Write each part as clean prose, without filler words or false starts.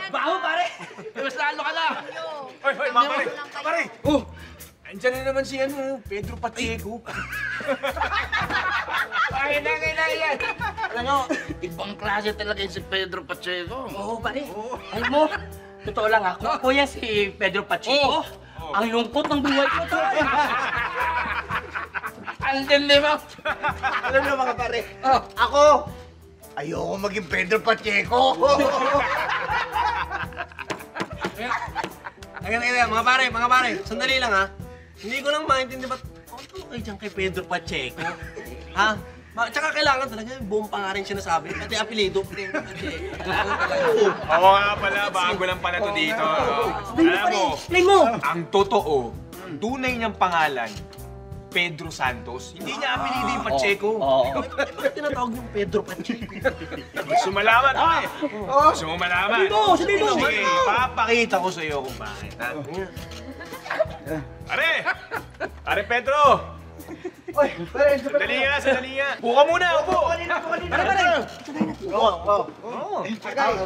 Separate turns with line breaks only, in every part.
Baho, pare! Mas lalo ka na!
Hoy, mga pare! Pare! Oh! Andiyan na naman si Pedro Pacheco.
Ay, yan!
Alam nyo, ibang klase talaga si Pedro Pacheco.
Oo, pare. Ay mo, totoo lang ako. Ako yan si Pedro Pacheco. Ang lungkot ng buhay ko to.
Ang tindi mo.
Alam nyo mga pare, ako, ayoko maging Pedro Pacheco.
Ayan, mga pare, sandali lang ha. Hindi ko lang maintindihan ba't kayo dyan kay Pedro Pacheco? Ha? Tsaka kailangan talaga yung buong pangalan siya nasabi, pati apelido.
Oo nga pala, bago lang pala to dito. Alam mo,
Explain mo!
ang totoo, ang tunay niyang pangalan, Pedro Santos. Hindi niya apelido yung Pacheco.
Bakit tinatawag yung Pedro Pacheco?
Gusto malaman ko eh. Gusto mo malaman?
Sabihin mo!
Sige, papakita ko sa iyo kung bakit. Pare Pedro!
Oy, pare,
Sandali nga. Buka muna, upo.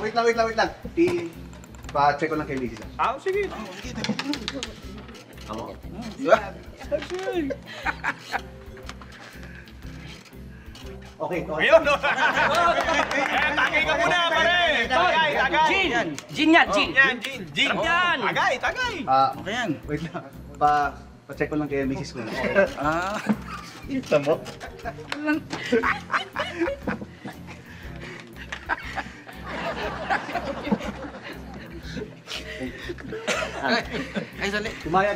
Wait lang. Pa-check ko lang kay Mrs.
Sige.
Okay.
Ayun, no? Tagay ka muna, pare. Tagay.
Gin yan, Gin!
Yan, Gin.
Yan.
Tagay.
Okay yan. Wait lang. Pa-check ko lang kay Mrs. ko. Ito mo?
Ay, sali.
Kumayan.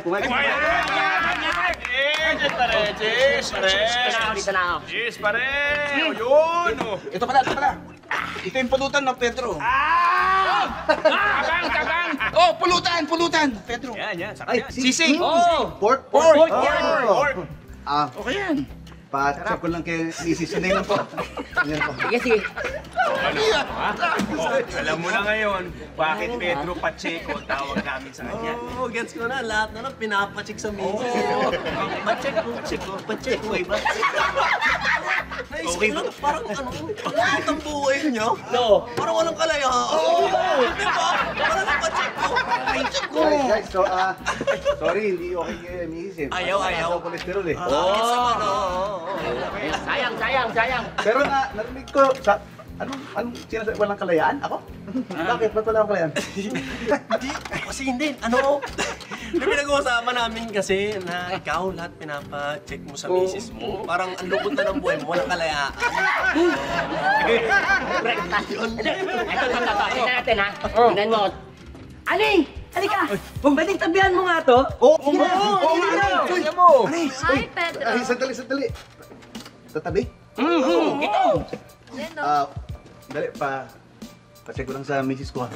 Dito na ako.
Cheers, pare. Ayun, oh.
Ito pala. Ito yung pulutan ng Pedro.
Kabang! Oh, pulutan! Pedro.
Yan, sarap
Ay,
yan.
sisig!
Oh!
Pork!
Pork.
Okay yan.
Pa-check ko lang kay Mrs. Sunday lang po. Yan po.
Sige.
Alam mo na ngayon, bakit Pedro Pacheco tawag namin sa kanya.
Oo, gets ko na. Lahat na lang pinapacheck sa misis. Pacheco, eh ba? Naisip ko lang, parang bakit ang buhay niyo?
No.
Parang walang kalayaan. Di ba? Parang ang Pacheco.
Guys, sorry, hindi okay kay Mrs. eh.
Ayaw.
Ayaw cholesterol eh.
Sayang.
Pero narinig ko, anong sinasabi? Walang kalayaan? Ako? Bakit? Ba't wala akong kalayaan?
Kasi hindi, may pinag-uusapan namin kasi na ikaw lahat pinapacheck mo sa misis mo. Parang ang lungkot na ng buhay mo, walang kalayaan.
Ito natin ha. Tingnan mo. Aling! Halika! Pwedeng tabihan mo nga to.
Oo!
Hi, Pedro.
Ay, sandali. Sa tabi?
Ito!
Yan, no?
Dali, pa-check ko lang sa misis ko ha.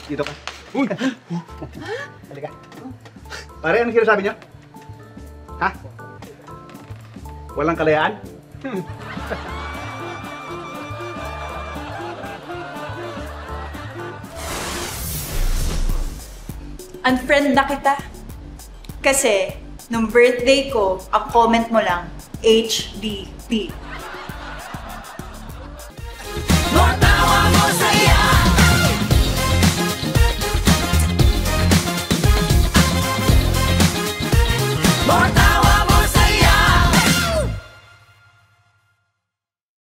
Dito ka. Uy! Halika. Pare, anong sinasabi niya? Ha? Walang kalayaan?
Unfriend na kita. Kasi, nung birthday ko, ang comment mo lang, HDP.